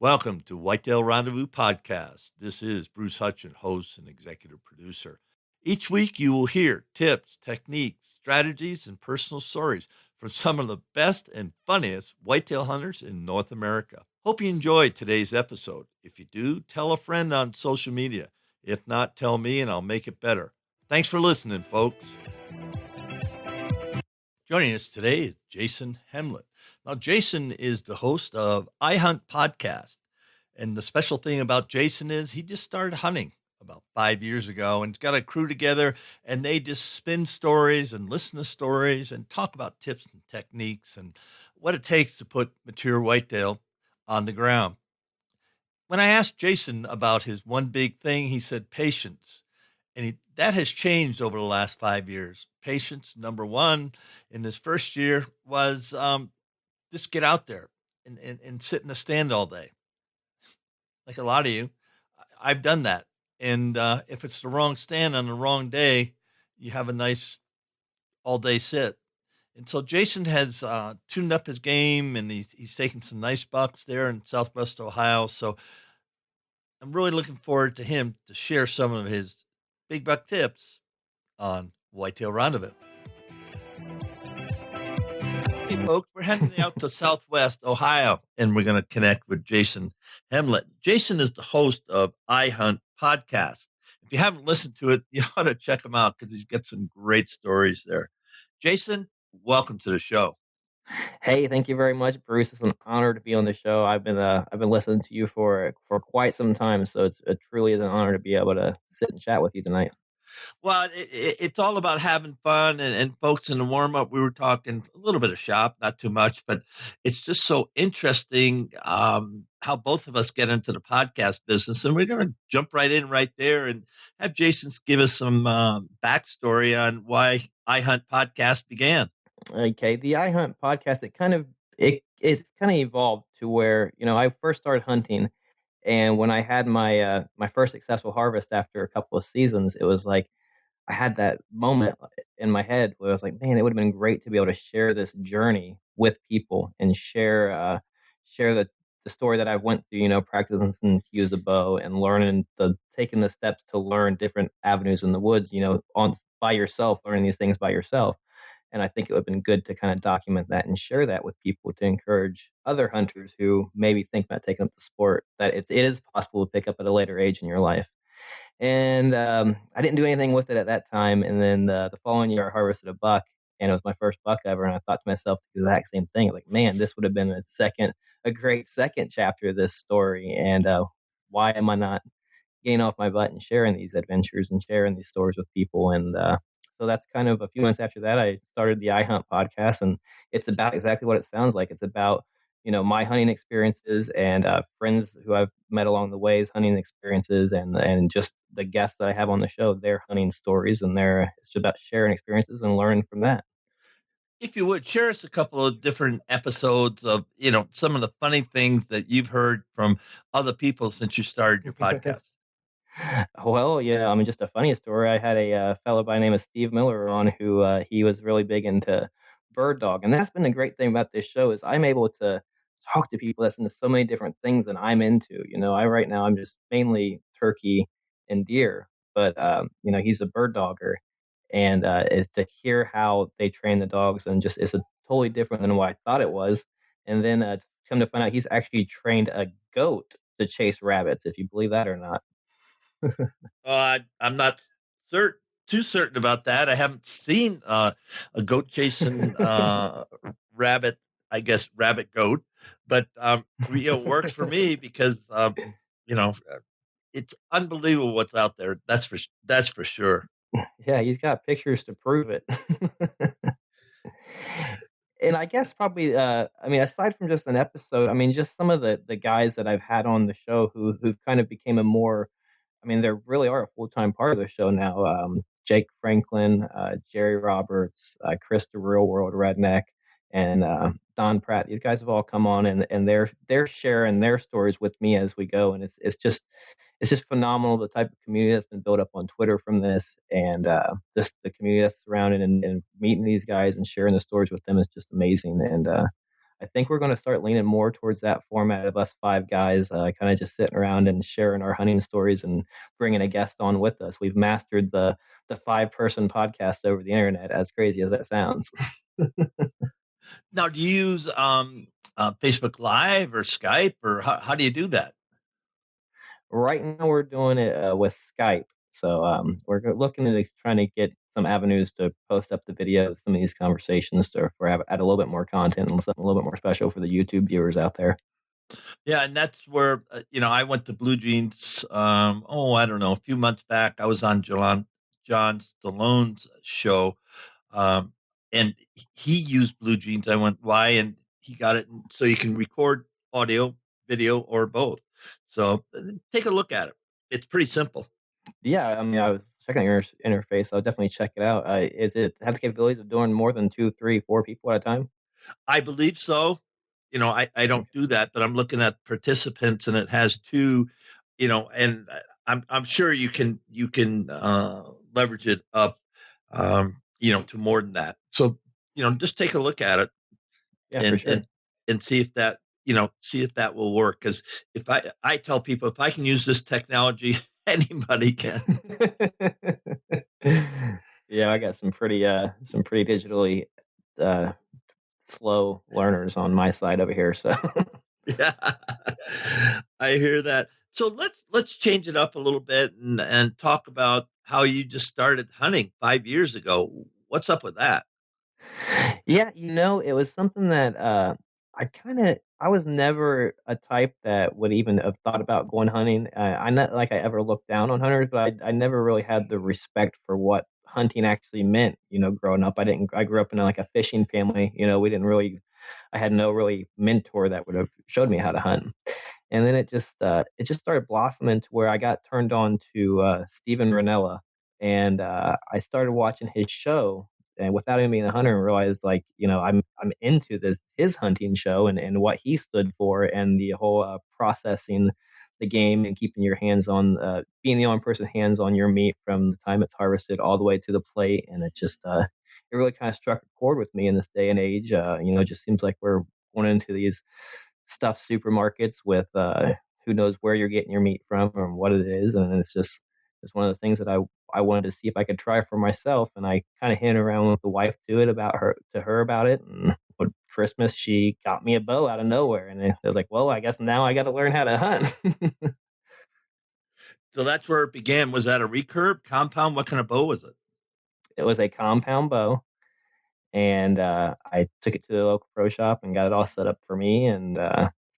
Welcome to Whitetail Rendezvous Podcast. This is Bruce Hutchin, host and executive producer. Each week you will hear tips, techniques, strategies, and personal stories from some of the best and funniest whitetail hunters in North America. Hope you enjoyed today's episode. If you do, tell a friend on social media. If not, tell me and I'll make it better. Thanks for listening, folks. Joining us today is Jason Hamlet. Now, Jason is the host of IHUNT podcast. And the special thing about Jason is he just started hunting about 5 years ago and got a crew together, and they just spin stories and listen to stories and talk about tips and techniques and what it takes to put mature whitetail on the ground. When I asked Jason about his one big thing, he said patience. And that has changed over the last 5 years. Patience, number one, in this first year was just get out there and sit in the stand all day. Like a lot of you, I've done that. And if it's the wrong stand on the wrong day, you have a nice all day sit. And so Jason has tuned up his game, and he's taken some nice bucks there in Southwest Ohio. So I'm really looking forward to him to share some of his big buck tips on Whitetail Rendezvous. Hey, folks, we're heading out to Southwest Ohio, and we're going to connect with Jason Hamlet. Jason is the host of IHUNT podcast. If you haven't listened to it, you ought to check him out because he's got some great stories there. Jason, welcome to the show. Hey, thank you very much, Bruce. It's an honor to be on the show. I've been listening to you for quite some time, so it truly is an honor to be able to sit and chat with you tonight. Well, it's all about having fun, and folks, in the warm-up, we were talking a little bit of shop, not too much, but it's just so interesting how both of us get into the podcast business, and we're going to jump right in right there and have Jason give us some backstory on why IHUNT podcast began. Okay, the iHunt podcast, it's kind of evolved to where I first started hunting, and when I had my my first successful harvest after a couple of seasons, it was like I had that moment in my head where I was like, man, it would have been great to be able to share this journey with people and share the story that I went through, practicing to use a bow and taking the steps to learn different avenues in the woods, by yourself, learning these things by yourself. And I think it would have been good to kind of document that and share that with people to encourage other hunters who maybe think about taking up the sport, that it is possible to pick up at a later age in your life. And I didn't do anything with it at that time. And then the following year, I harvested a buck, and it was my first buck ever. And I thought to myself the exact same thing, like, man, this would have been a great second chapter of this story. And why am I not getting off my butt and sharing these adventures and sharing these stories with people? And so that's kind of a few months after that, I started the iHunt podcast, and it's about exactly what it sounds like. It's about my hunting experiences and friends who I've met along the ways, hunting experiences, and just the guests that I have on the show, their hunting stories, and it's just about sharing experiences and learning from that. If you would share us a couple of different episodes of, some of the funny things that you've heard from other people since you started your podcast. Well, I mean, just a funny story. I had a fellow by the name of Steve Miller on who he was really big into bird dog, and that's been the great thing about this show is I'm able to talk to people that's into so many different things that I'm into. I right now I'm just mainly turkey and deer, but he's a bird dogger, and is to hear how they train the dogs and just it's a totally different than what I thought it was. And then come to find out he's actually trained a goat to chase rabbits, if you believe that or not. I'm not too certain about that. I haven't seen a goat chasing rabbit, I guess rabbit goat, but it works for me because it's unbelievable what's out there. That's for sure. Yeah, he's got pictures to prove it. And I guess probably, I mean, aside from just an episode, I mean, just some of the guys that I've had on the show who've kind of became I mean, they really are a full-time part of the show now. Jake Franklin, Jerry Roberts, Chris the Real World Redneck, and Don Pratt. These guys have all come on, and they're sharing their stories with me as we go, and it's just phenomenal the type of community that's been built up on Twitter from this, and just the community that's surrounded and meeting these guys and sharing the stories with them is just amazing. And I think we're going to start leaning more towards that format of us five guys, kind of just sitting around and sharing our hunting stories and bringing a guest on with us. We've mastered the 5-person podcast over the internet, as crazy as that sounds. Now, do you use Facebook Live or Skype, or how do you do that? Right now, we're doing it with Skype. So looking at trying to get some avenues to post up the video of some of these conversations for add a little bit more content and something a little bit more special for the YouTube viewers out there. Yeah, and that's where I went to Blue Jeans. I don't know, a few months back. I was on John Stallone's show, um, and he used Blue Jeans. I went, why? And he got it so you can record audio, video, or both. So take a look at it. It's pretty simple. Yeah, I mean, I was checking out your interface. I'll definitely check it out. Is it have the capabilities of doing more than 2, 3, 4 people at a time? I believe so. I don't do that, but I'm looking at participants, and it has two. And I'm sure you can leverage it up, to more than that. So just take a look at it Yeah, for and sure. see if that will work. Because if I tell people, if I can use this technology, anybody can. Yeah, I got some pretty digitally uh, slow learners on my side over here. So Yeah, I hear that. So let's change it up a little bit and talk about how you just started hunting 5 years ago. What's up with that? yeah, it was something that I was never a type that would even have thought about going hunting. I'm not like I ever looked down on hunters, but I never really had the respect for what hunting actually meant. Growing up, I grew up in like a fishing family. We didn't really I had no really mentor that would have showed me how to hunt. And then it just started blossoming to where I got turned on to Steven Ranella, and I started watching his show. And without even being a hunter, and realized like I'm into his hunting show and what he stood for and the whole processing the game and keeping your hands on being the only person hands on your meat from the time it's harvested all the way to the plate. And it really kind of struck a chord with me in this day and age. It just seems like we're going into these stuffed supermarkets with who knows where you're getting your meat from or what it is, and it's one of the things that I wanted to see if I could try for myself, and I kind of hinted around with the wife to her about it, and for Christmas she got me a bow out of nowhere, and I was like, well, I guess now I got to learn how to hunt. So that's where it began. Was that a recurve compound? What kind of bow was it? It was a compound bow, and I took it to the local pro shop and got it all set up for me, and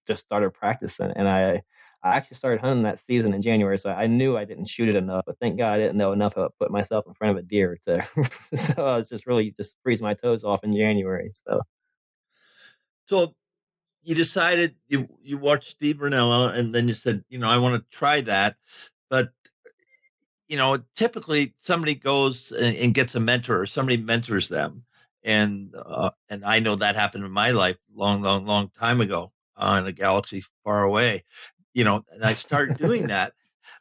just started practicing. And I actually started hunting that season in January, so I knew I didn't shoot it enough. But thank God I didn't know enough about putting myself in front of a deer to. So I was just really just freezing my toes off in January. So So you decided you watched Steve Ranella, and then you said, I want to try that. But typically somebody goes and gets a mentor, or somebody mentors them, and I know that happened in my life long, long, long time ago in a galaxy far away. And I started doing that.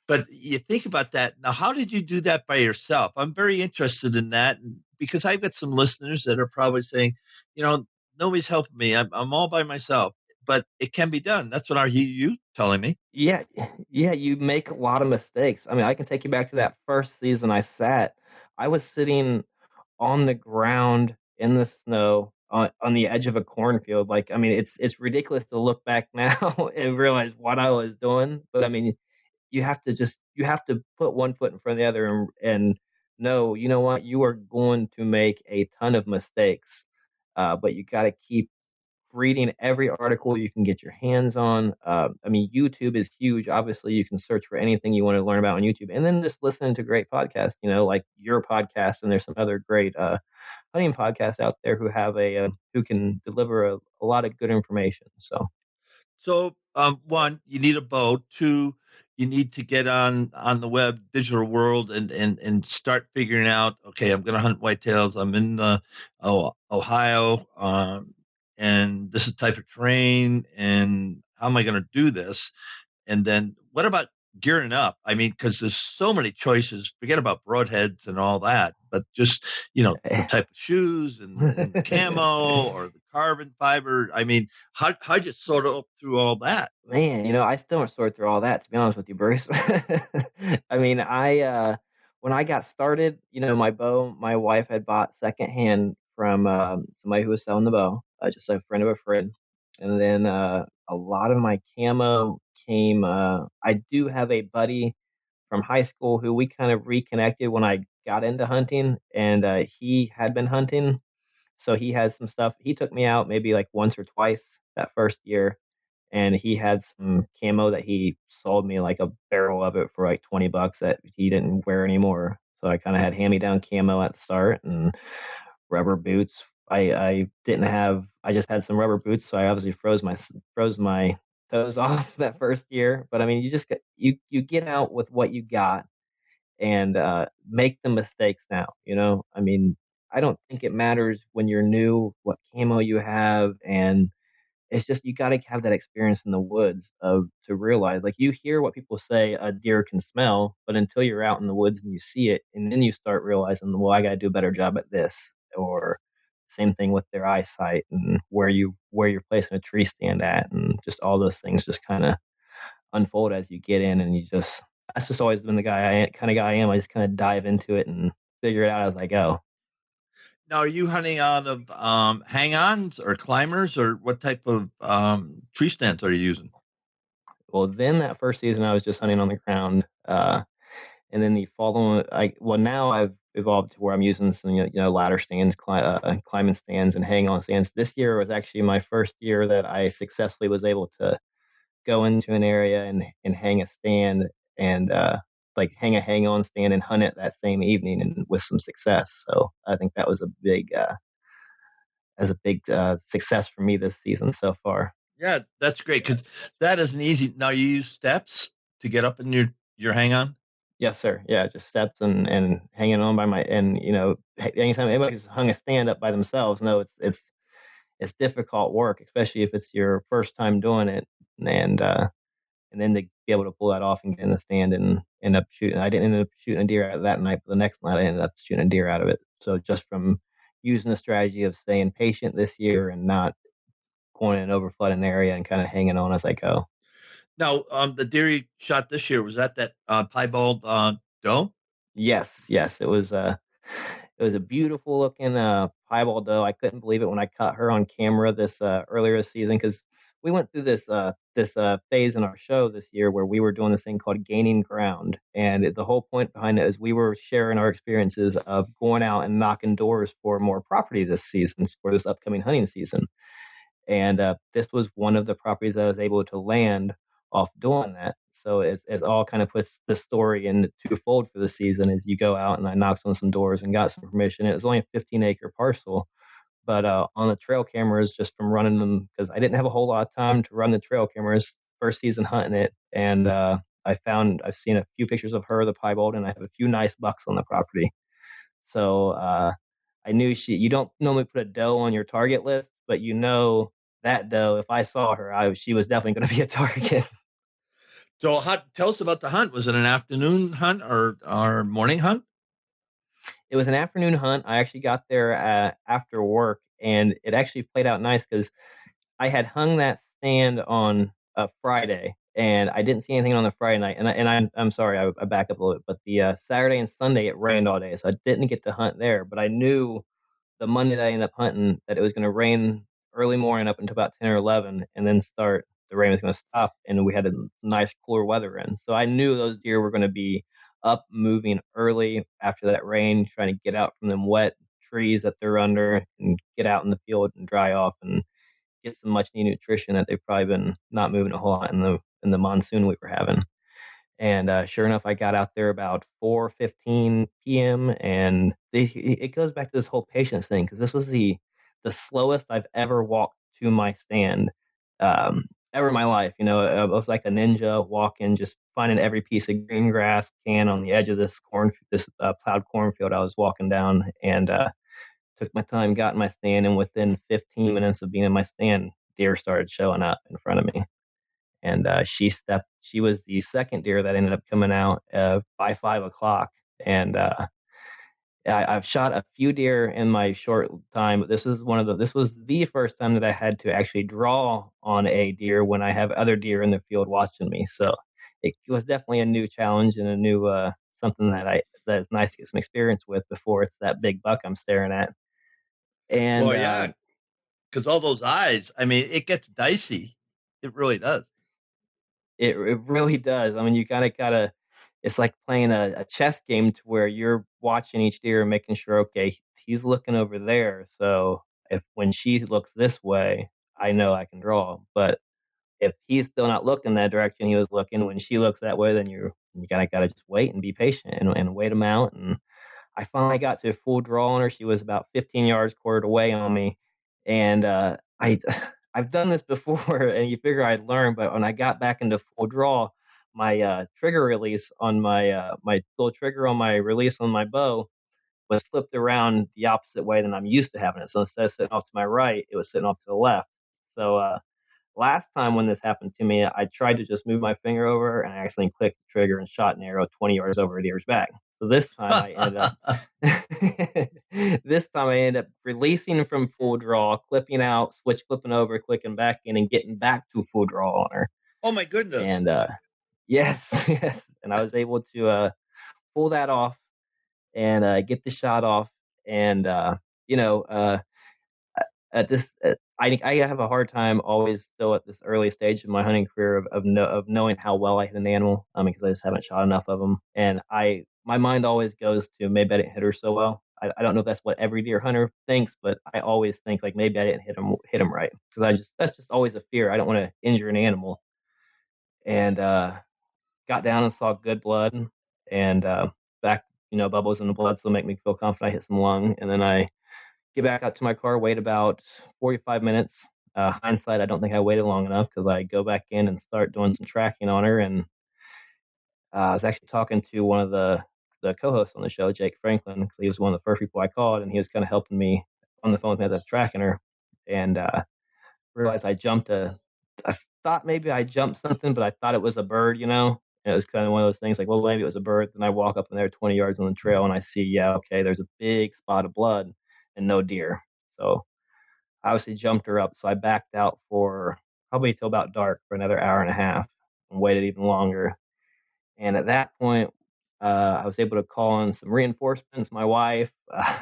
But you think about that now. How did you do that by yourself? I'm very interested in that, because I've got some listeners that are probably saying, nobody's helping me. I'm all by myself. But it can be done. That's what I hear you telling me. yeah, yeah, you make a lot of mistakes. I mean, I can take you back to that first season I sat. I was sitting on the ground in the snow on the edge of a cornfield. Like, I mean, it's ridiculous to look back now and realize what I was doing. But I mean, you have to put one foot in front of the other and know, you know what, you are going to make a ton of mistakes. But you got to keep reading every article you can get your hands on. I mean, YouTube is huge. Obviously, you can search for anything you want to learn about on YouTube, and then just listening to great podcasts. Like your podcast, and there's some other great hunting podcasts out there who have who can deliver a lot of good information. So So, one, you need a bow. Two, you need to get on the web, digital world, and start figuring out. Okay, I'm going to hunt whitetails. I'm in the Ohio, and this is the type of terrain. And how am I going to do this? And then, what about gearing up? I mean, because there's so many choices. Forget about broadheads and all that, but just the type of shoes and the camo or the carbon fiber. I mean, how'd you sort of through all that? Man, I still don't sort through all that, to be honest with you, Bruce. I mean, when I got started, my bow, my wife had bought secondhand from somebody who was selling the bow, just a friend of a friend. And then a lot of my camo came. I do have a buddy from high school who we kind of reconnected when I got into hunting, and he had been hunting, so he had some stuff. He took me out maybe like once or twice that first year, and he had some camo that he sold me like a barrel of it for like $20 that he didn't wear anymore. So I kind of had hand me down camo at the start and rubber boots. I didn't have. I just had some rubber boots, so I obviously froze my toes off that first year. But I mean, you just you get out with what you got and make the mistakes now. I mean, I don't think it matters when you're new what camo you have, and it's just you got to have that experience in the woods of to realize, like, you hear what people say a deer can smell, but until you're out in the woods and you see it, and then you start realizing, well, I got to do a better job at this, or same thing with their eyesight and where you're placing a tree stand at, and just all those things just kind of unfold as you get in, and you just that's just always been the kind of guy I am. I just kind of dive into it and figure it out as I go. Now, are you hunting out of hang-ons or climbers, or what type of tree stands are you using? Well, then that first season I was just hunting on the ground. And then the following, now I've evolved to where I'm using some, ladder stands, climbing stands, and hang on stands. This year was actually my first year that I successfully was able to go into an area and hang a stand and like hang on stand and hunt it that same evening and with some success. So I think that was a big success for me this season so far. Yeah, that's great because that isn't easy. Now, you use steps to get up in your hang-on? Yes, sir. Yeah, just steps and hanging on by my and anytime anybody's hung a stand up by themselves, no, it's difficult work, especially if it's your first time doing it, and and then to be able to pull that off and get in the stand and end up shooting. I didn't end up shooting a deer out of that night, but the next night I ended up shooting a deer out of it. So just from using the strategy of staying patient this year and not going in an overflooding area and kind of hanging on as I go. Now, the deer you shot this year, was that piebald doe? Yes, yes, it was a beautiful looking piebald doe. I couldn't believe it when I caught her on camera this earlier this season because we went through this phase in our show this year where we were doing this thing called gaining ground, and the whole point behind it is we were sharing our experiences of going out and knocking doors for more property this season for this upcoming hunting season. And this was one of the properties I was able to land off doing that. So it all kind of puts the story in twofold for the season as you go out and I knocked on some doors and got some permission. It was only a 15-acre parcel, but on the trail cameras, just from running them, because I didn't have a whole lot of time to run the trail cameras first season hunting it. And I've seen a few pictures of her, the piebald, and I have a few nice bucks on the property. So I knew you don't normally put a doe on your target list, but that doe, if I saw her, she was definitely going to be a target. So, tell us about the hunt. Was it an afternoon hunt or morning hunt? It was an afternoon hunt. I actually got there after work, and it actually played out nice because I had hung that stand on a Friday, and I didn't see anything on the Friday night. And I'm sorry, I back up a little bit, but the Saturday and Sunday it rained all day, so I didn't get to hunt there. But I knew the Monday that I ended up hunting that it was going to rain early morning up until about 10 or 11 and then start. The rain was going to stop and we had a nice cooler weather in. So I knew those deer were going to be up moving early after that rain, trying to get out from them wet trees that they're under and get out in the field and dry off and get some much needed nutrition that they've probably been not moving a whole lot in the monsoon we were having. And sure enough, I got out there about 4:15 p.m. And it goes back to this whole patience thing because this was the slowest I've ever walked to my stand ever in my life. I was like a ninja walking, just finding every piece of green grass can on the edge of this plowed cornfield I was walking down, and took my time, got in my stand, and within 15 minutes of being in my stand, deer started showing up in front of me. and she was the second deer that ended up coming out by 5 o'clock. And I've shot a few deer in my short time, but this was the first time that I had to actually draw on a deer when I have other deer in the field watching me. So it was definitely a new challenge and a new something that is nice to get some experience with before it's that big buck I'm staring at. And Well, yeah, because all those eyes, I mean, it gets dicey. It really does. it really does. I mean, you kind of gotta. It's like playing a chess game to where you're watching each deer and making sure, okay, he's looking over there. So if when she looks this way, I know I can draw. But if he's still not looking that direction he was looking, when she looks that way, then you kind of gotta just wait and be patient and wait him out. And I finally got to a full draw on her. She was about 15 yards quartered away on me, and I I've done this before, and you figure I'd learn. But when I got back into full draw, my trigger release on my little trigger on my release on my bow was flipped around the opposite way than I'm used to having it. So instead of sitting off to my right, it was sitting off to the left. So last time when this happened to me, I tried to just move my finger over and I accidentally clicked the trigger and shot an arrow 20 yards over a deer's back. So this time I ended up this time I ended up releasing from full draw, clipping out, switch flipping over, clicking back in, and getting back to full draw on her. Oh my goodness. And yes, yes, and I was able to pull that off and get the shot off. And you know, at this I have a hard time always still at this early stage of my hunting career of knowing how well I hit an animal, because I just haven't shot enough of them. And my mind always goes to maybe I didn't hit her so well. I don't know if that's what every deer hunter thinks, but I always think like maybe I didn't hit him right, because I just that's just always a fear. I don't want to injure an animal. And got down and saw good blood, and back, bubbles in the blood still make me feel confident I hit some lung. And then I get back out to my car, wait about 45 minutes. Hindsight, I don't think I waited long enough, because I go back in and start doing some tracking on her. And I was actually talking to one of the co-hosts on the show, Jake Franklin, because he was one of the first people I called, and he was kind of helping me on the phone with me as I was tracking her. And realized I thought maybe I jumped something, but I thought it was a bird, And it was kind of one of those things like, well, maybe it was a bird. Then I walk up in there 20 yards on the trail and I see, yeah, okay, there's a big spot of blood and no deer. So I obviously jumped her up. So I backed out for probably till about dark for another hour and a half and waited even longer. And at that point, I was able to call in some reinforcements. My wife,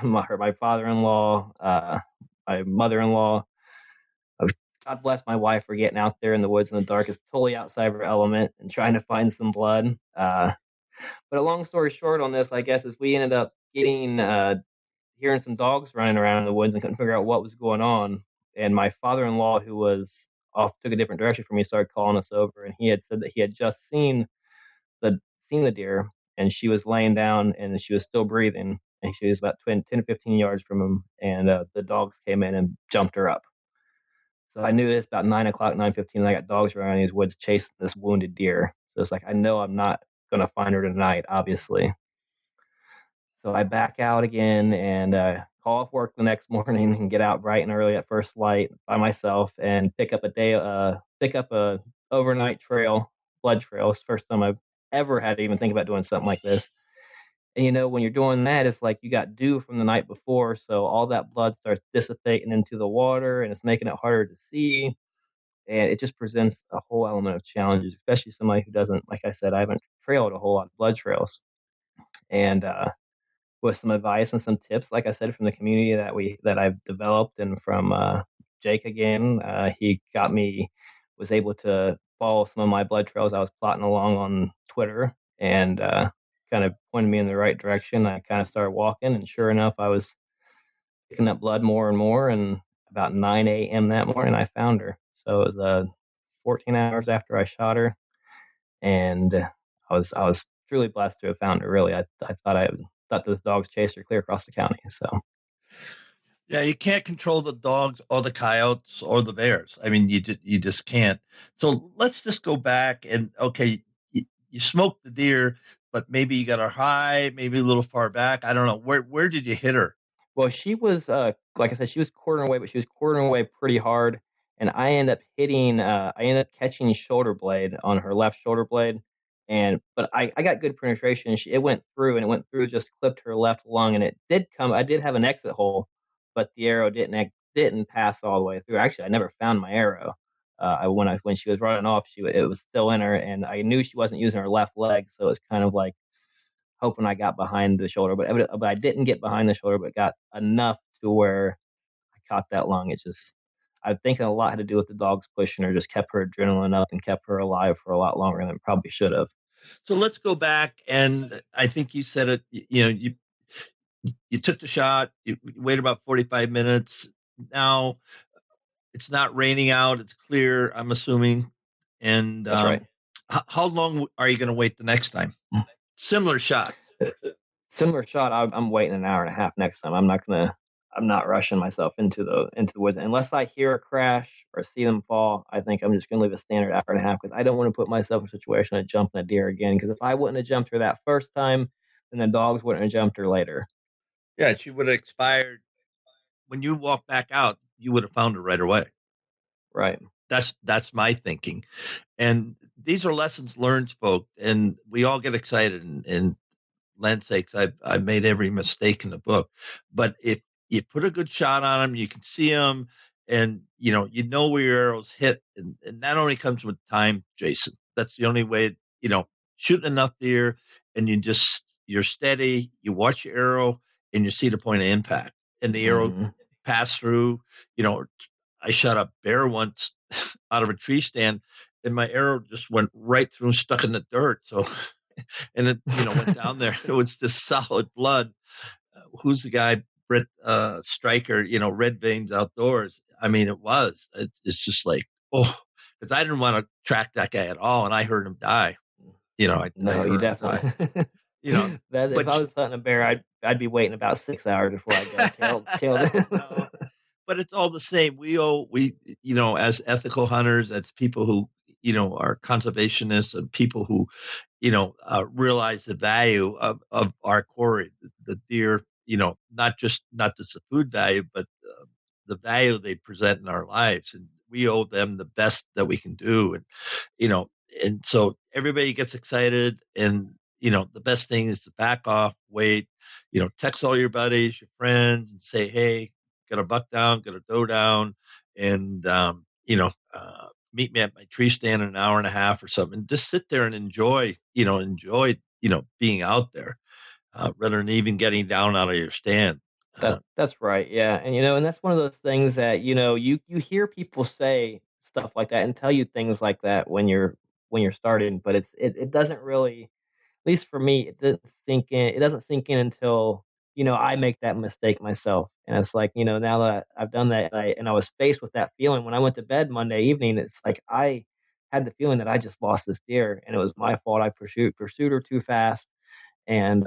my father-in-law, my mother-in-law. God bless my wife for getting out there in the woods in the dark. It's totally outside of her element and trying to find some blood. But a long story short on this, I guess, is we ended up hearing some dogs running around in the woods and couldn't figure out what was going on. And my father-in-law, who was off, took a different direction from me, started calling us over, and he had said that he had just seen the deer, and she was laying down and she was still breathing, and she was about 10 to 15 yards from him, and the dogs came in and jumped her up. So I knew it's about 9 o'clock, 9:15, and I got dogs around these woods chasing this wounded deer. So it's like, I know I'm not going to find her tonight, obviously. So I back out again and call off work the next morning and get out bright and early at first light by myself and pick up a overnight blood trail. It's the first time I've ever had to even think about doing something like this. And when you're doing that, it's like you got dew from the night before, so all that blood starts dissipating into the water, and it's making it harder to see. And it just presents a whole element of challenges, especially somebody who doesn't, like I said, I haven't trailed a whole lot of blood trails. And with some advice and some tips, like I said, from the community that I've developed, and from Jake again, he was able to follow some of my blood trails I was plotting along on Twitter, and kind of pointed me in the right direction. I kind of started walking, and sure enough, I was picking up blood more and more. And about 9 a.m. that morning, I found her. So it was 14 hours after I shot her, and I was truly blessed to have found her. Really, I thought those dogs chased her clear across the county. So Yeah, you can't control the dogs or the coyotes or the bears. I mean, you just can't. So let's just go back and okay, you smoked the deer, but maybe you got her high, maybe a little far back. I don't know. Where did you hit her? well, she was like I said, she was quartering away, but she was quartering away pretty hard. and I ended up catching shoulder blade on her left shoulder blade, and but I got good penetration. It went through, and it went through, just clipped her left lung, and it did come. I did have an exit hole, but the arrow didn't pass all the way through. Actually, I never found my arrow. When she was running off, it was still in her, and I knew she wasn't using her left leg, so it was kind of like hoping I got behind the shoulder, but I didn't get behind the shoulder, but got enough to where I caught that lung. It's just I think a lot had to do with the dogs pushing her, just kept her adrenaline up and kept her alive for a lot longer than it probably should have. So let's go back, and I think you said it. You took the shot. You waited about 45 minutes. Now it's not raining out. It's clear. I'm assuming. And That's right. how long are you going to wait the next time? Similar shot. Similar shot. I'm waiting an hour and a half next time. I'm not rushing myself into the woods unless I hear a crash or see them fall. I think I'm just gonna leave a standard hour and a half because I don't want to put myself in a situation of jumping a deer again. Because if I wouldn't have jumped her that first time, then the dogs wouldn't have jumped her later. Yeah, she would have expired. When you walk back out, you would have found her right away. Right. That's my thinking. And these are lessons learned, folks. And we all get excited. And land's sakes, I've made every mistake in the book. But if you put a good shot on them, you can see them, and you know where your arrows hit, and that only comes with time, Jason. That's the only way. Shooting enough deer, and you're steady. You watch your arrow, and you see the point of impact, and the arrow pass through. I shot a bear once out of a tree stand, and my arrow just went right through and stuck in the dirt. So and it went down there. It was just solid blood. Who's the guy? Britt Stryker. Red Veins Outdoors. I mean, it's just like, oh, because I didn't want to track that guy at all, and I heard him die. No, you definitely. If I was hunting a bear, I'd be waiting about 6 hours before I go tail. No, but it's all the same. We as ethical hunters, as people who are conservationists, and people who realize the value of our quarry, the deer, not just the food value, but the value they present in our lives. And we owe them the best that we can do. And so everybody gets excited, and, the best thing is to back off, wait, text all your buddies, your friends, and say, hey, got a buck down, got a doe down, and, meet me at my tree stand in an hour and a half or something. And just sit there and enjoy being out there, rather than even getting down out of your stand. That's right. Yeah. And that's one of those things that, you hear people say stuff like that and tell you things like that when you're starting, but it doesn't really, at least for me, it doesn't sink in until, I make that mistake myself. And it's like, now that I've done that, and I was faced with that feeling when I went to bed Monday evening, it's like I had the feeling that I just lost this deer and it was my fault. I pursued her too fast, and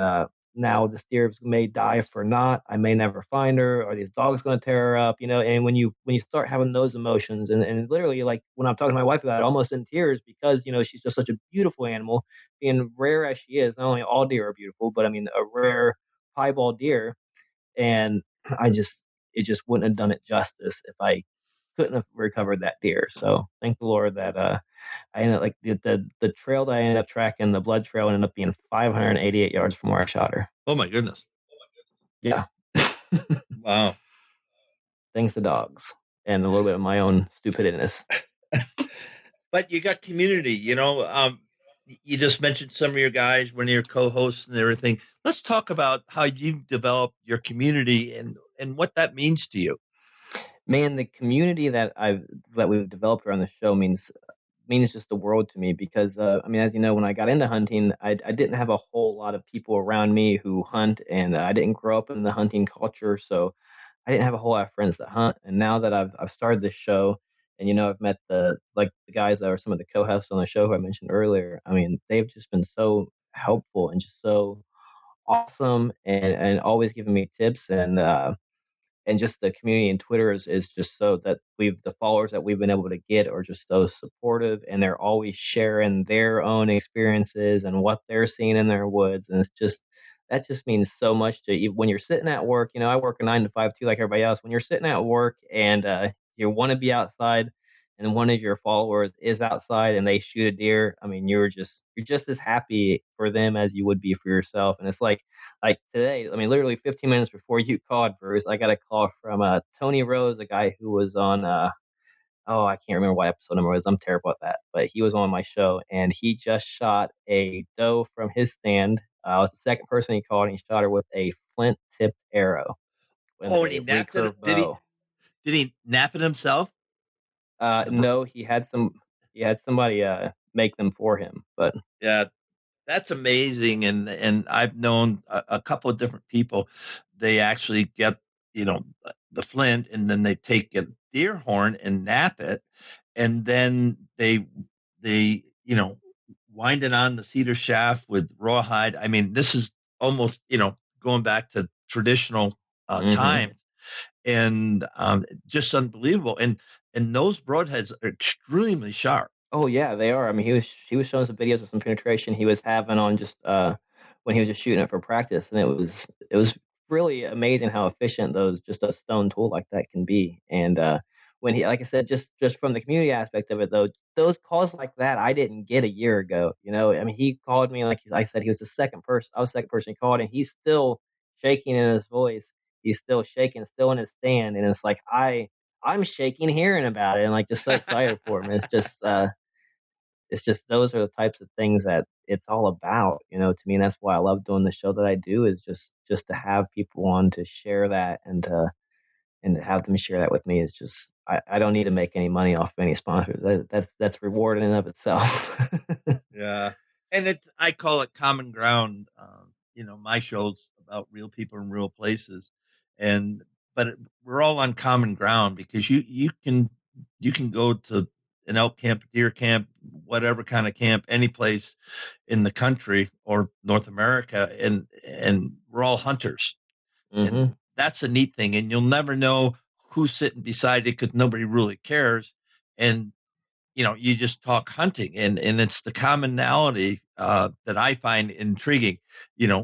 now the steer may die for naught. I may never find her. Are these dogs going to tear her up? And when you start having those emotions, and literally, like when I'm talking to my wife about it, almost in tears, because she's just such a beautiful animal, being rare as she is. Not only all deer are beautiful, but I mean a rare piebald deer, and it just wouldn't have done it justice if I couldn't have recovered that deer. So thank the Lord that I ended up, like the trail that I ended up tracking, the blood trail ended up being 588 yards from where I shot her. Oh my goodness. Yeah. Wow. Thanks to dogs and a little bit of my own stupidness. But you got community, you just mentioned some of your guys, one of your co-hosts and everything. Let's talk about how you've developed your community and what that means to you. Man, the community that we've developed around the show means just the world to me, because as you know, when I got into hunting, I didn't have a whole lot of people around me who hunt, and I didn't grow up in the hunting culture, so I didn't have a whole lot of friends that hunt. And now that I've started this show, and I've met the guys that are some of the co-hosts on the show who I mentioned earlier. I mean, they've just been so helpful and just so awesome, and always giving me tips, and just the community in Twitter is just so that the followers that we've been able to get are just so supportive, and they're always sharing their own experiences and what they're seeing in their woods. And that just means so much to you when you're sitting at work. I work a 9 to 5 too, like everybody else. When you're sitting at work and you want to be outside, and one of your followers is outside and they shoot a deer, I mean, you're just as happy for them as you would be for yourself. And it's like today, I mean, literally 15 minutes before you called, Bruce, I got a call from Tony Rose, a guy who was on oh, I can't remember what episode number it was. I'm terrible at that. But he was on my show and he just shot a doe from his stand. I was the second person he called, and he shot her with a flint tipped arrow with Oh, and he a napped it. recurve bow. Did he nap it himself? The br- No, he had somebody make them for him. But yeah, that's amazing. And I've known a couple of different people. They actually get, the flint, and then they take a deer horn and nap it, and then they wind it on the cedar shaft with rawhide. I mean, this is almost going back to traditional hmm times, and just unbelievable. And those broadheads are extremely sharp. Oh yeah, they are. I mean, he was showing some videos of some penetration he was having on just when he was just shooting it for practice, and it was really amazing how efficient those just a stone tool like that can be. And when he, like I said, just from the community aspect of it though, those calls like that I didn't get a year ago. You know, I mean, he called me like I said, he was the second person. I was the second person he called, and he's still shaking in his voice. He's still shaking, still in his stand, and it's like I'm shaking hearing about it and like just so excited for him. It's just those are the types of things that it's all about, to me. And that's why I love doing the show that I do, is just to have people on to share that, and to have them share that with me is just I don't need to make any money off of any sponsors. That's rewarding in and of itself. Yeah. And I call it common ground. My show's about real people in real places. And, but we're all on common ground because you can go to an elk camp, deer camp, whatever kind of camp, any place in the country or North America. And we're all hunters. And hmm that's a neat thing. And you'll never know who's sitting beside you because nobody really cares. And you just talk hunting, and it's the commonality that I find intriguing,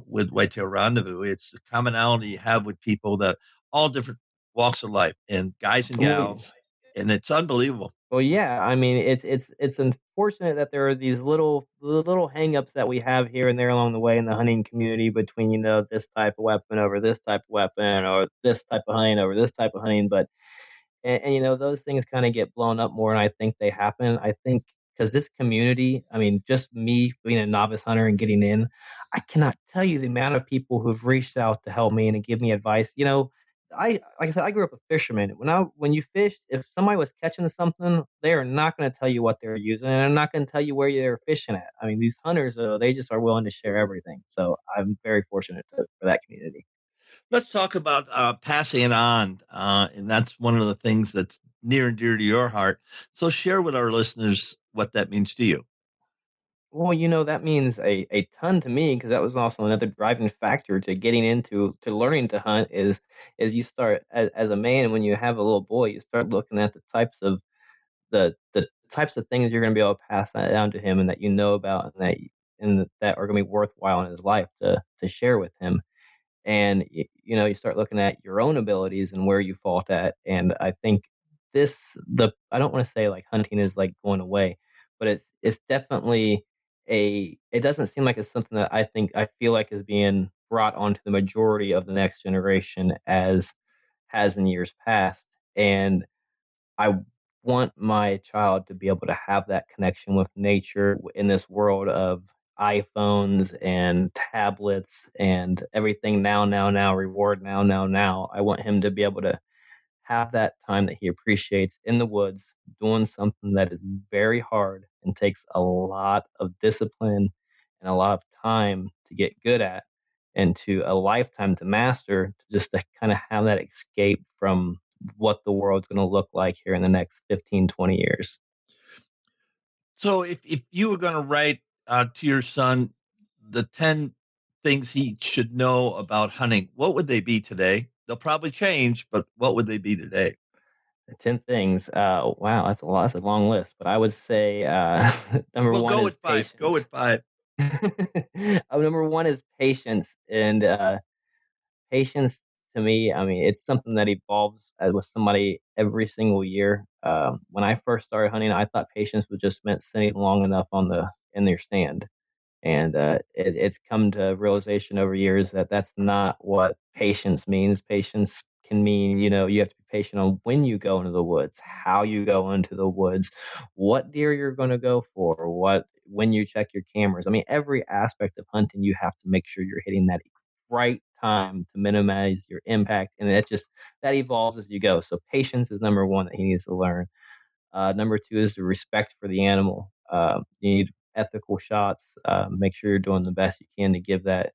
with Whitetail Rendezvous. It's the commonality you have with people that all different walks of life, and guys and gals, and it's unbelievable. Well, yeah. I mean, it's unfortunate that there are these little hangups that we have here and there along the way in the hunting community between this type of weapon over this type of weapon, or this type of hunting over this type of hunting. But those things kind of get blown up more, and I think they happen. I think because this community, I mean, just me being a novice hunter and getting in, I cannot tell you the amount of people who've reached out to help me and give me advice. Like I said, I grew up a fisherman. When you fish, if somebody was catching something, they are not going to tell you what they're using, and they're not going to tell you where they're fishing at. I mean, these hunters, they just are willing to share everything. So I'm very fortunate for that community. Let's talk about passing it on, and that's one of the things that's near and dear to your heart. So share with our listeners what that means to you. Well, that means a ton to me, because that was also another driving factor to getting into to learning to hunt is you start as a man, when you have a little boy, you start looking at the types of things you're going to be able to pass that down to him, and that about, and that are going to be worthwhile in his life to share with him. And you start looking at your own abilities and where you fault at. And I think I don't want to say like hunting is like going away, but it's definitely it doesn't seem like it's something that I feel like is being brought onto the majority of the next generation as has in years past. And I want my child to be able to have that connection with nature in this world of iPhones and tablets and everything now, reward now. I want him to be able to have that time that he appreciates in the woods, doing something that is very hard and takes a lot of discipline and a lot of time to get good at, and to a lifetime to master, to just to kind of have that escape from what the world's going to look like here in the next 15, 20 years. So if you were going to write to your son the 10 things he should know about hunting, what would they be today? They'll probably change, but what would they be today? The 10 things. Wow, that's a lot. That's a long list, but I would say number Well, one go is with five. Go with patience. five. Number one is patience, and patience to me, I mean, it's something that evolves with somebody every single year. When I first started hunting, I thought patience was just meant sitting long enough on the in their stand, and it's come to realization over years that that's not what patience means. Patience can mean, you have to be patient on when you go into the woods, how you go into the woods, what deer you're going to go for, when you check your cameras. I mean, every aspect of hunting, you have to make sure you're hitting that right time to minimize your impact, and that evolves as you go. So patience is number one that he needs to learn. Number two is the respect for the animal. You need ethical shots. Make sure you're doing the best you can to give that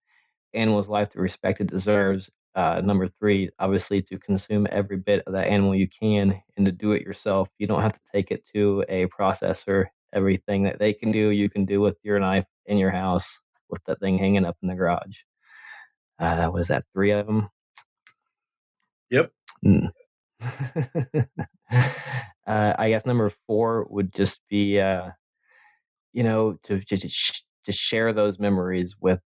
animal's life the respect it deserves. Number three, obviously, to consume every bit of that animal you can and to do it yourself. You don't have to take it to a processor. Everything that they can do, you can do with your knife in your house with that thing hanging up in the garage. What is that? Three of them? Yep. Mm. I guess number four would just be, to share those memories with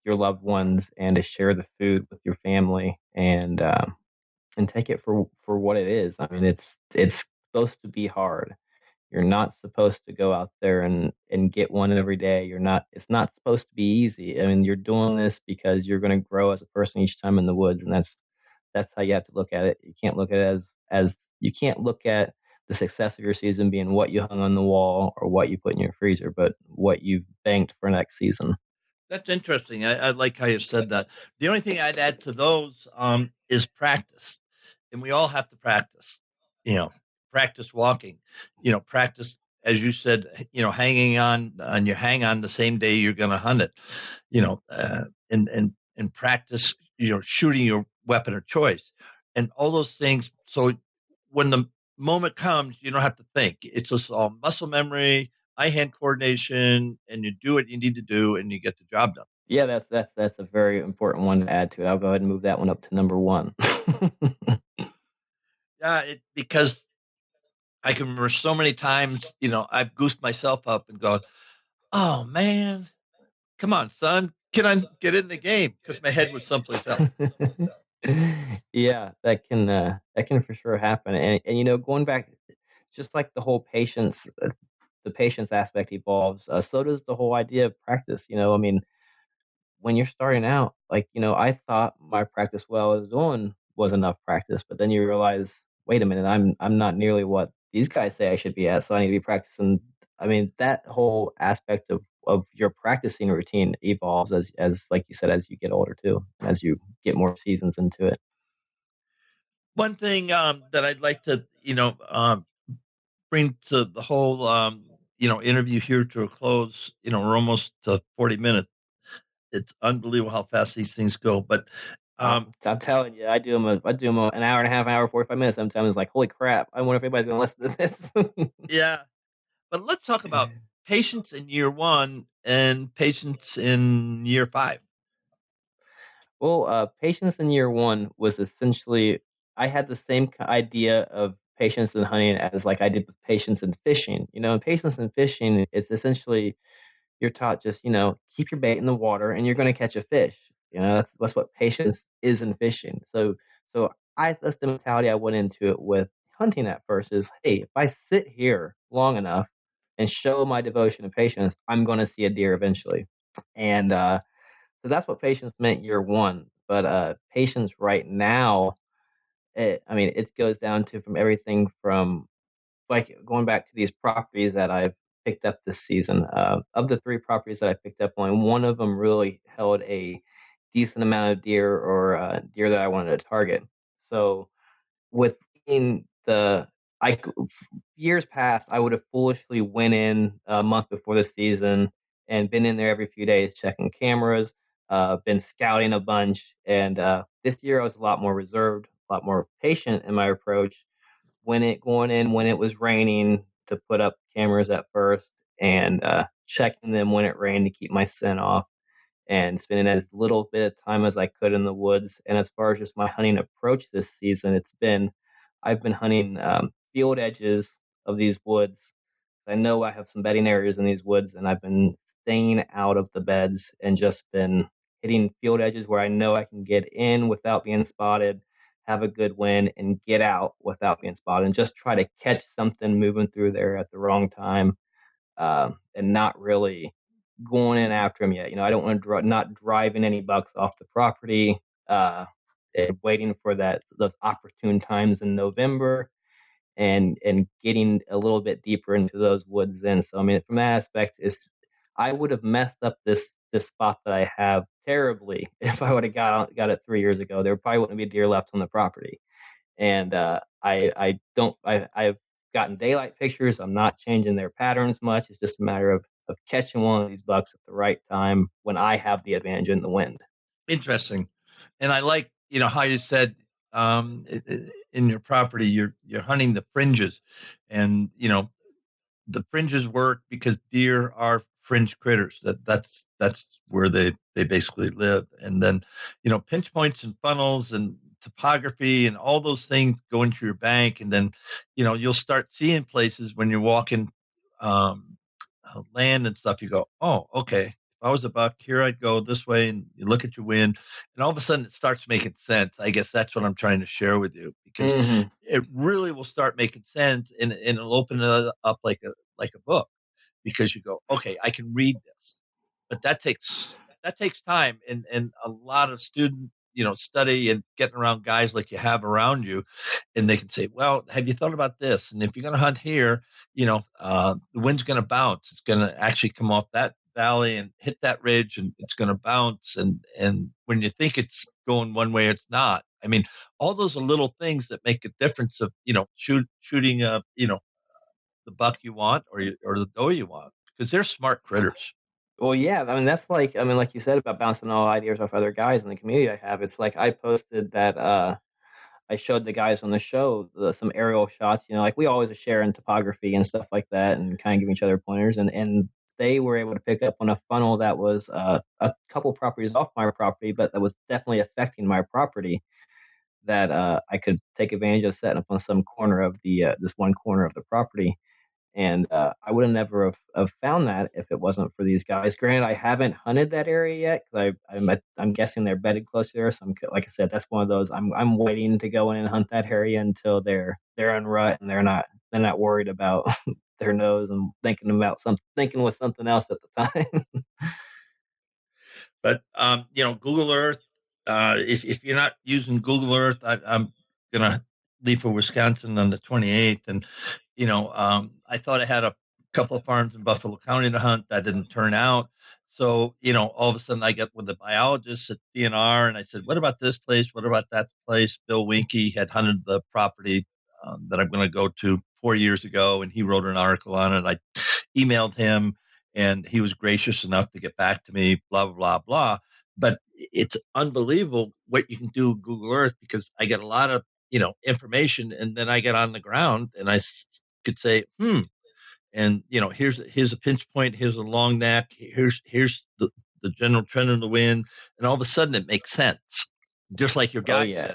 your loved ones, and to share the food with your family, and take it for what it is. I mean, it's supposed to be hard. You're not supposed to go out there and get one every day. It's not supposed to be easy. I mean, you're doing this because you're going to grow as a person each time in the woods, and that's how you have to look at it. You can't look at it as you can't look at the success of your season being what you hung on the wall or what you put in your freezer, but what you've banked for next season. That's interesting. I like how you said that. The only thing I'd add to those is practice, and we all have to practice. You know, practice walking. Practice, as you said. Hanging on your hang on the same day you're going to hunt it. And practice. Shooting your weapon of choice, and all those things. So when the moment comes, you don't have to think. It's just all muscle memory, eye-hand coordination, and you do what you need to do, and you get the job done. Yeah, that's a very important one to add to it. I'll go ahead and move that one up to number one. Yeah, because I can remember so many times, I've goosed myself up and gone, "Oh man, come on, son, can I get in the game?" Because my head was someplace else. Yeah, that can for sure happen. And going back, just like the patience aspect evolves, so does the whole idea of practice. I mean, when you're starting out, like, I thought my practice well I was doing was enough practice, but then you realize, wait a minute, I'm not nearly what these guys say I should be at, so I need to be practicing. I mean, that whole aspect of your practicing routine evolves as like you said, as you get older too, as you get more seasons into it. One thing that I'd like to, bring to the whole, interview here to a close. We're almost to 40 minutes. It's unbelievable how fast these things go. But I'm telling you, I do them an hour and a half, hour, 45 minutes. Sometimes it's like, holy crap! I wonder if anybody's gonna listen to this. yeah, but let's talk about patience in year one and patience in year five. Well, patience in year one was essentially I had the same idea of patience in hunting as like I did with patience in fishing. In patience in fishing, it's essentially you're taught just keep your bait in the water and you're going to catch a fish. That's what patience is in fishing. So that's the mentality I went into it with hunting at first. Is hey, if I sit here long enough and show my devotion and patience, I'm going to see a deer eventually. And so that's what patience meant year one. But patience right now, I mean, it goes down to from everything from like going back to these properties that I've picked up this season. Of the three properties that I picked up on, one of them really held a decent amount of deer or deer that I wanted to target. So within the I years past, I would have foolishly went in a month before the season and been in there every few days checking cameras, been scouting a bunch, and this year I was a lot more reserved, a lot more patient in my approach. When it was raining to put up cameras at first, and checking them when it rained to keep my scent off, and spending as little bit of time as I could in the woods. And as far as just my hunting approach this season, I've been hunting field edges of these woods. I know I have some bedding areas in these woods, and I've been staying out of the beds and just been hitting field edges where I know I can get in without being spotted, have a good win, and get out without being spotted, and just try to catch something moving through there at the wrong time, and not really going in after him yet. I don't want to not driving any bucks off the property, uh, and waiting for those opportune times in November, and getting a little bit deeper into those woods then. So I mean, from that aspect, is I would have messed up this spot that I have terribly if I would have got it 3 years ago. There probably wouldn't be deer left on the property. And I don't I've gotten daylight pictures. I'm not changing their patterns much. It's just a matter of catching one of these bucks at the right time when I have the advantage in the wind. Interesting. And I like, how you said, in your property, you're hunting the fringes, and the fringes work because deer are fringe critters. That's where they basically live. And then, pinch points and funnels and topography and all those things go into your bank. And then, you'll start seeing places when you're walking um, land and stuff. You go, oh, okay. If I was a buck here, I'd go this way. And you look at your wind, and all of a sudden it starts making sense. I guess that's what I'm trying to share with you, because Hmm. it really will start making sense, and it'll open it up like a book, because you go, okay, I can read this. But that takes time, and a lot of student study, and getting around guys like you have around you, and they can say, well, have you thought about this? And if you're going to hunt here, the wind's going to bounce. It's going to actually come off that valley and hit that ridge, and it's going to bounce. And when you think it's going one way, it's not. I mean, all those are little things that make a difference of shooting the buck you want, or the doe you want, because they're smart critters. Well, yeah, I mean that's like I mean like you said about bouncing all ideas off other guys in the community I have. It's like I posted that I showed the guys on the show some aerial shots. Like we always are sharing topography and stuff like that, and kind of giving each other pointers. And they were able to pick up on a funnel that was a couple properties off my property, but that was definitely affecting my property. That I could take advantage of setting up on some corner of the this one corner of the property. And I would have never have found that if it wasn't for these guys. Granted, I haven't hunted that area yet because I'm guessing they're bedded close there. So like I said, that's one of those. I'm waiting to go in and hunt that area until they're in rut and they're not worried about their nose and thinking with something else at the time. But Google Earth. If you're not using Google Earth, I'm gonna leave for Wisconsin on the 28th, and I thought I had a couple of farms in Buffalo County to hunt. That didn't turn out. So all of a sudden I get with the biologist at DNR, and I said, "What about this place? What about that place?" Bill Winke had hunted the property that I'm going to go to 4 years ago, and he wrote an article on it. I emailed him, and he was gracious enough to get back to me, blah, blah, blah, blah. But it's unbelievable what you can do with Google Earth, because I get a lot of, information, and then I get on the ground and could say, and here's a pinch point, here's a long neck, here's the general trend of the wind, and all of a sudden it makes sense. Just like your Oh guy yeah.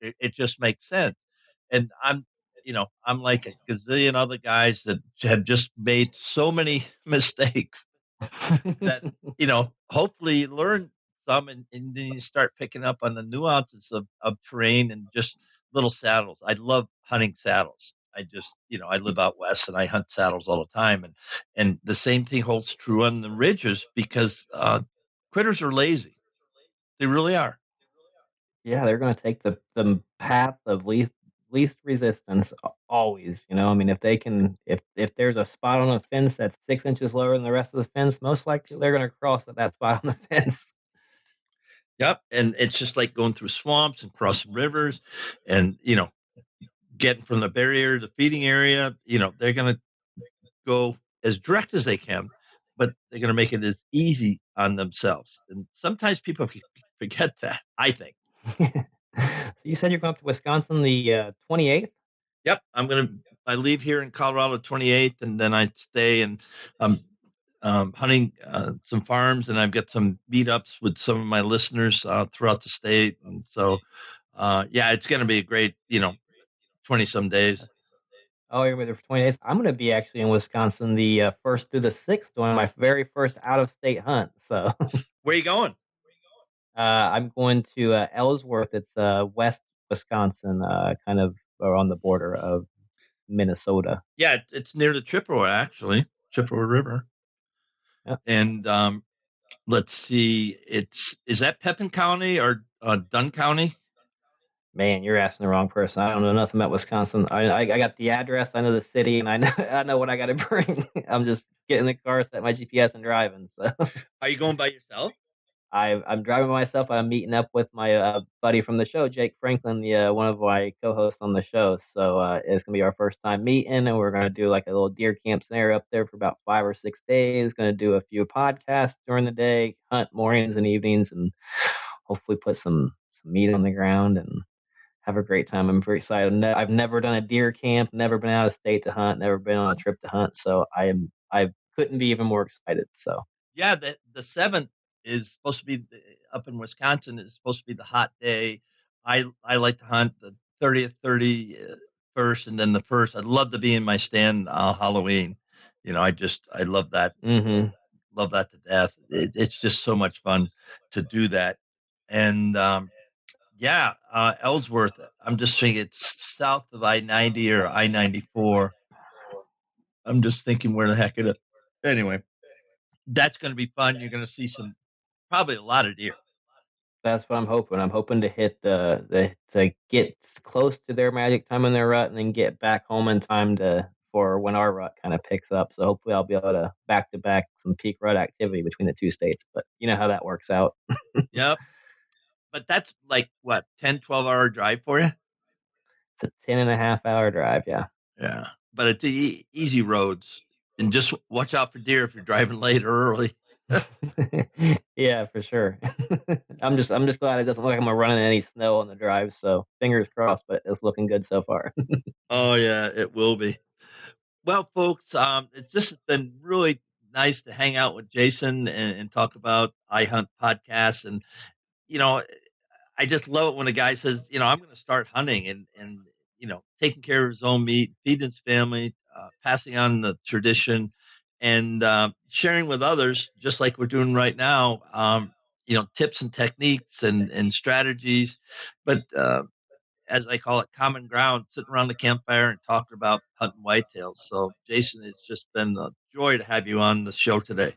said, it just makes sense. And I'm like a gazillion other guys that have just made so many mistakes that hopefully you learn some, and then you start picking up on the nuances of terrain and just little saddles. I love hunting saddles. I just I live out west, and I hunt saddles all the time, and the same thing holds true on the ridges, because critters are lazy. They really are. Yeah, they're going to take the path of least resistance always. I mean, if they can, if there's a spot on a fence that's 6 inches lower than the rest of the fence, most likely they're going to cross at that spot on the fence. Yep. And it's just like going through swamps and crossing rivers, and getting from the barrier to the feeding area. They're going to go as direct as they can, but they're going to make it as easy on themselves. And sometimes people forget that, I think. So you said you're going up to Wisconsin the 28th. Yep. I leave here in Colorado 28th, and then I stay, and hunting some farms, and I've got some meetups with some of my listeners throughout the state. And so, yeah, it's going to be a great, 20 some days. Oh, you're there for 20 days. I'm going to be actually in Wisconsin the 1st through the 6th, doing my very first out of state hunt. So Where are you going? I'm going to Ellsworth. It's west Wisconsin, kind of on the border of Minnesota. Yeah, it's near the Chippewa, actually, Chippewa River. Yep. And let's see, is that Pepin County or Dunn County? Man, you're asking the wrong person. I don't know nothing about Wisconsin. I got the address, I know the city, and I know what I got to bring. I'm just getting in the car, set my GPS, and driving. So Are you going by yourself? I'm driving myself. I'm meeting up with my buddy from the show, Jake Franklin, the one of my co-hosts on the show. So it's gonna be our first time meeting, and we're gonna do like a little deer camp scenario up there for about 5 or 6 days. Gonna do a few podcasts during the day, hunt mornings and evenings, and hopefully put some meat on the ground and have a great time. I'm very excited. I've never done a deer camp, never been out of state to hunt, never been on a trip to hunt. So I couldn't be even more excited. So Yeah, the 7th is supposed to be up in Wisconsin. Is supposed to be the hot day. I like to hunt the 30th, 31st, and then the 1st. I'd love to be in my stand Halloween. I love that. mm-hmm. Love that to death. It's just so much fun to do that. And yeah, Ellsworth. I'm just thinking it's south of I-90 or I-94. I'm just thinking where the heck it is. Anyway, that's going to be fun. You're going to see probably a lot of deer. That's what I'm hoping. I'm hoping to hit to get close to their magic time in their rut, and then get back home in time for when our rut kind of picks up. So hopefully I'll be able to back some peak rut activity between the two states. But you know how that works out. Yep. But that's like what, 10, 12-hour drive for you? It's a 10.5 hour drive. Yeah. Yeah. But it's easy roads, and just watch out for deer if you're driving late or early. Yeah, for sure. I'm just glad it doesn't look like I'm running any snow on the drive. So fingers crossed, but it's looking good so far. Oh yeah, it will be. Well, folks, it's just been really nice to hang out with Jason and talk about IHUNT podcasts. And I just love it when a guy says, I'm going to start hunting and taking care of his own meat, feeding his family, passing on the tradition, and sharing with others, just like we're doing right now, tips and techniques and strategies. But as I call it, common ground, sitting around the campfire and talking about hunting whitetails. So, Jason, it's just been a joy to have you on the show today.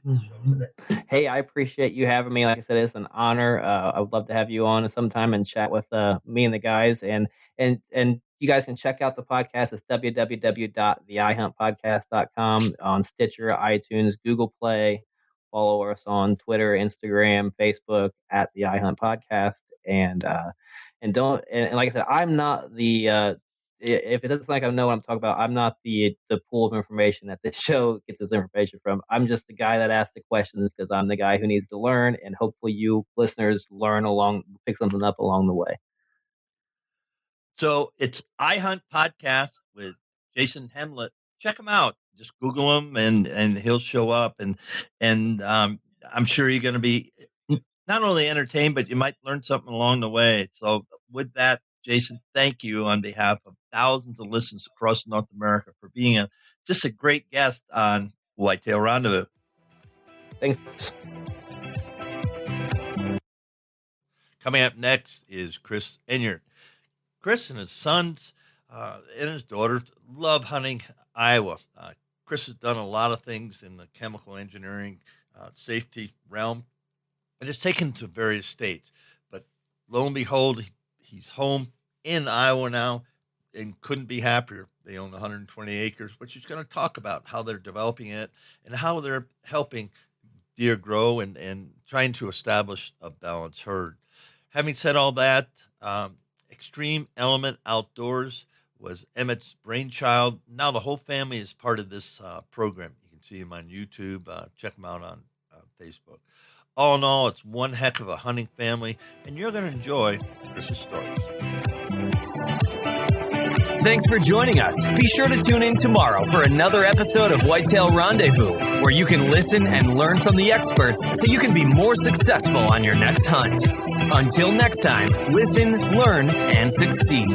Hey, I appreciate you having me. Like I said, it's an honor. I would love to have you on sometime and chat with me and the guys. And you guys can check out the podcast. It's www.theihuntpodcast.com on Stitcher, iTunes, Google Play. Follow us on Twitter, Instagram, Facebook at the iHunt Podcast. And like I said, I'm not the if it doesn't like I know what I'm talking about, I'm not the pool of information that this show gets its information from. I'm just the guy that asks the questions because I'm the guy who needs to learn, and hopefully you listeners pick something up along the way. So it's IHUNT Podcast with Jason Hamlet. Check him out. Just Google him and he'll show up, and I'm sure you're going to be not only entertained, but you might learn something along the way. So with that, Jason, thank you on behalf of thousands of listeners across North America for being just a great guest on Whitetail Rendezvous. Thanks. Coming up next is Chris Enyart. Chris and his sons and his daughter love hunting Iowa. Chris has done a lot of things in the chemical engineering safety realm, and it's taken to various states. But lo and behold, he's home in Iowa now and couldn't be happier. They own 120 acres, which he's going to talk about how they're developing it and how they're helping deer grow and trying to establish a balanced herd. Having said all that, Extreme Element Outdoors was Emmett's brainchild. Now the whole family is part of this program. You can see him on YouTube. Check him out on Facebook. All in all, it's one heck of a hunting family, and you're going to enjoy Chris's stories. Thanks for joining us. Be sure to tune in tomorrow for another episode of Whitetail Rendezvous, where you can listen and learn from the experts so you can be more successful on your next hunt. Until next time, listen, learn, and succeed.